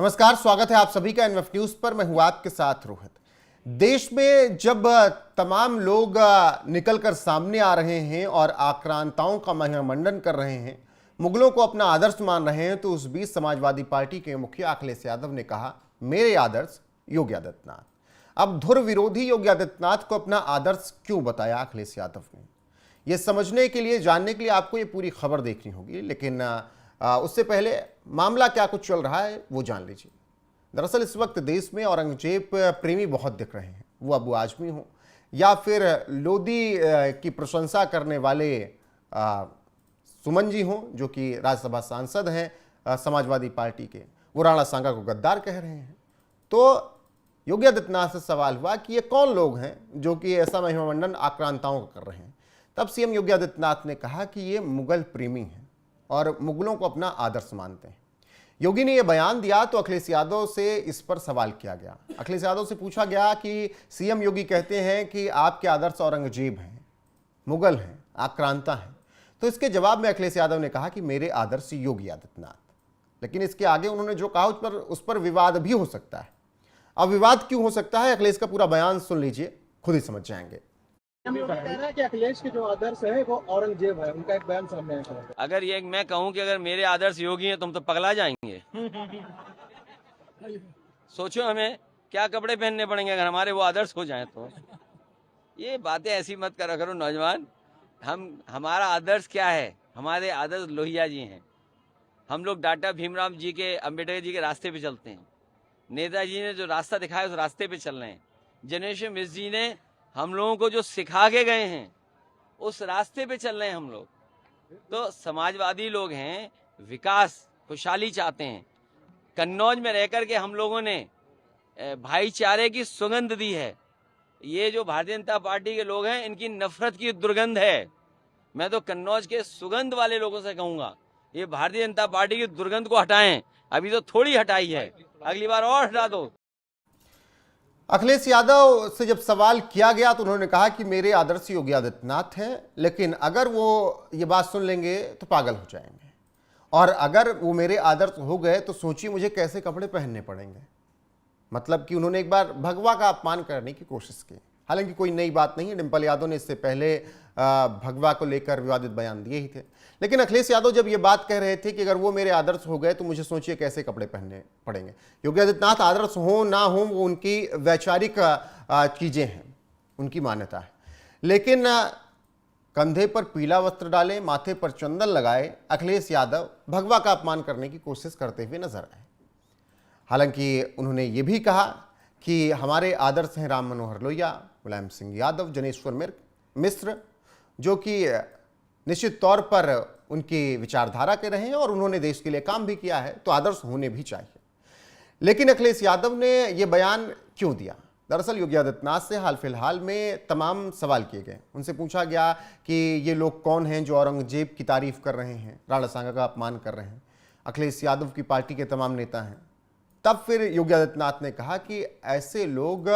नमस्कार, स्वागत है आप सभी का एनएफ न्यूज पर। मैं हूं आपके साथ रोहित। देश में जब तमाम लोग निकलकर सामने आ रहे हैं और आक्रांताओं का महिमामंडन कर रहे हैं, मुगलों को अपना आदर्श मान रहे हैं, तो उस बीच समाजवादी पार्टी के मुखिया अखिलेश यादव ने कहा, मेरे आदर्श योगी आदित्यनाथ। अब धुर विरोधी योगी आदित्यनाथ को अपना आदर्श क्यों बताया अखिलेश यादव ने, यह समझने के लिए, जानने के लिए आपको ये पूरी खबर देखनी होगी। लेकिन उससे पहले मामला क्या कुछ चल रहा है वो जान लीजिए। दरअसल इस वक्त देश में औरंगजेब प्रेमी बहुत दिख रहे हैं, वो अबू आजमी हो या फिर लोदी की प्रशंसा करने वाले सुमन जी हों, जो कि राज्यसभा सांसद हैं समाजवादी पार्टी के, वो राणा सांगा को गद्दार कह रहे हैं। तो योगी आदित्यनाथ से सवाल हुआ कि ये कौन लोग हैं जो कि ऐसा महिमामंडन आक्रांताओं का कर रहे हैं। तब सीएम योगी आदित्यनाथ ने कहा कि ये मुगल प्रेमी हैं और मुगलों को अपना आदर्श मानते हैं। योगी ने यह बयान दिया तो अखिलेश यादव से इस पर सवाल किया गया। अखिलेश यादव से पूछा गया कि सीएम योगी कहते हैं कि आपके आदर्श औरंगजेब हैं, मुगल हैं, आक्रांता हैं। तो इसके जवाब में अखिलेश यादव ने कहा कि मेरे आदर्श योगी आदित्यनाथ। लेकिन इसके आगे उन्होंने जो कहा उस पर विवाद भी हो सकता है। अब विवाद क्यों हो सकता है, अखिलेश का पूरा बयान सुन लीजिए, खुद ही समझ जाएंगे। कह रहा है कि अखिलेश के जो आदर्श है वो औरंगजेब है, उनका एक बयान सामने आया है। अगर ये मैं कहूं कि अगर मेरे आदर्श योगी हैं, तुम तो पगला जाएंगे। सोचो हमें क्या कपड़े पहनने पड़ेंगे अगर हमारे वो आदर्श हो जाएं तो। ये बातें ऐसी मत करा करो नौजवान। हमारा आदर्श क्या है? हमारे आदर्श लोहिया जी हैं। हम लोग डॉक्टर भीमराव जी के, अम्बेडकर जी के रास्ते पे चलते हैं। नेताजी ने जो रास्ता दिखाया उस रास्ते पे चल रहे हैं। जनरेशन मिस जी ने हम लोगों को जो सिखा के गए हैं उस रास्ते पे चल रहे हैं हम लोग। तो समाजवादी लोग हैं, विकास, खुशहाली चाहते हैं। कन्नौज में रहकर के हम लोगों ने भाईचारे की सुगंध दी है। ये जो भारतीय जनता पार्टी के लोग हैं, इनकी नफरत की दुर्गंध है। मैं तो कन्नौज के सुगंध वाले लोगों से कहूंगा, ये भारतीय जनता पार्टी की दुर्गंध को हटाएं। अभी तो थोड़ी हटाई है, अगली बार और हटा दो। अखिलेश यादव से जब सवाल किया गया तो उन्होंने कहा कि मेरे आदर्श योगी आदित्यनाथ हैं, लेकिन अगर वो ये बात सुन लेंगे तो पागल हो जाएंगे, और अगर वो मेरे आदर्श हो गए तो सोचिए मुझे कैसे कपड़े पहनने पड़ेंगे। मतलब कि उन्होंने एक बार भगवा का अपमान करने की कोशिश की। हालांकि कोई नई बात नहीं है, डिंपल यादव ने इससे पहले भगवा को लेकर विवादित बयान दिए ही थे। लेकिन अखिलेश यादव जब ये बात कह रहे थे कि अगर वो मेरे आदर्श हो गए तो मुझे सोचिए कैसे कपड़े पहनने पड़ेंगे। योगी आदित्यनाथ आदर्श हो ना हो वो उनकी वैचारिक चीजें हैं, उनकी मान्यता है। लेकिन कंधे पर पीला वस्त्र डाले, माथे पर चंदन लगाए अखिलेश यादव भगवा का अपमान करने की कोशिश करते हुए नजर आए। हालांकि उन्होंने ये भी कहा कि हमारे आदर्श हैं राम मनोहर लोहिया, मुलायम सिंह यादव, जनेश्वर मिश्र, जो कि निश्चित तौर पर उनकी विचारधारा के रहे हैं और उन्होंने देश के लिए काम भी किया है, तो आदर्श होने भी चाहिए। लेकिन अखिलेश यादव ने यह बयान क्यों दिया? दरअसल योगी आदित्यनाथ से हाल फिलहाल में तमाम सवाल किए गए। उनसे पूछा गया कि ये लोग कौन हैं जो औरंगजेब की तारीफ कर रहे हैं, राणा सांगा का अपमान कर रहे हैं, अखिलेश यादव की पार्टी के तमाम नेता हैं। तब फिर योगी आदित्यनाथ ने कहा कि ऐसे लोग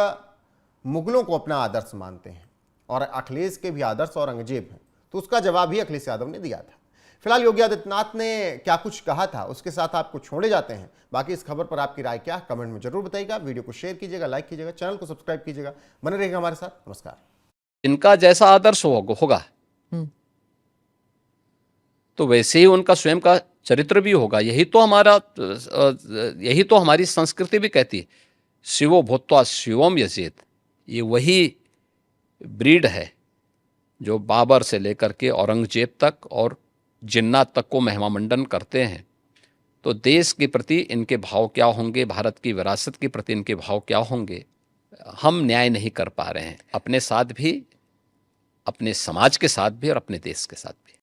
मुगलों को अपना आदर्श मानते हैं और अखिलेश के भी आदर्श औरंगजेब हैं। तो उसका जवाब ही अखिलेश यादव ने दिया था। फिलहाल योगी आदित्यनाथ ने क्या कुछ कहा था उसके साथ आपको छोड़े जाते हैं। बाकी इस खबर पर आपकी राय क्या, कमेंट में जरूर बताइएगा। वीडियो को शेयर कीजिएगा, लाइक कीजिएगा, चैनल को सब्सक्राइब कीजिएगा। बने रहिएगा हमारे साथ। नमस्कार। इनका जैसा आदर्श होगा तो वैसे ही उनका स्वयं का चरित्र भी होगा। यही तो हमारी संस्कृति भी कहती है, शिवो भूत्वा शिवम यजेत। ये वही ब्रीड है जो बाबर से लेकर के औरंगजेब तक और जिन्ना तक को महिमामंडन करते हैं। तो देश के प्रति इनके भाव क्या होंगे, भारत की विरासत के प्रति इनके भाव क्या होंगे, हम न्याय नहीं कर पा रहे हैं, अपने साथ भी, अपने समाज के साथ भी और अपने देश के साथ भी।